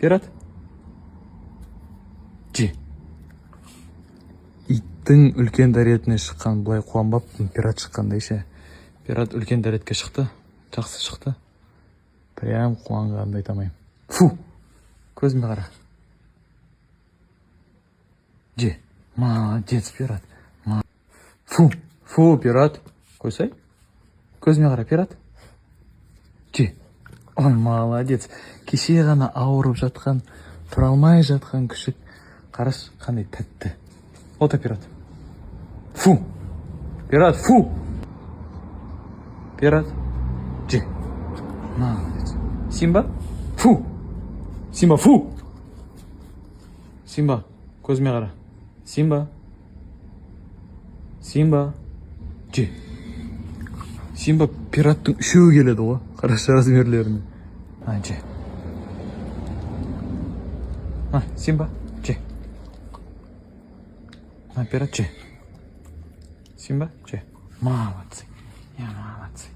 пират. Же. Иттің үлкен дәретіне шыққан, былай қуанбаппын, пират шыққандай ше. Пират үлкен дәретке шықты, жақсы шықты. Прям қуанғанды айтамайым. Фу! Көзіме қара. Же. Молодец, пират. Фу! Фу, пират. Қойсай. Көзіме қара, пират. Же. Ой, молодец. Кеше ғана ауырып жатқан, тұра алмай жатқан күшік. Қараш, қандай тәтті. Ота, пират. Фу! Пират, фу! Пират. Же. Молодец. Симба? Фу! Симба, фу! Симба, көзіме қара. Симба. Симба. Же. Симба пираттың үшеуі келеді ғой. Қарашы размерлеріне. Же. Симба. Же. Пират, же. Симба, же. Молодцы. Молодцы.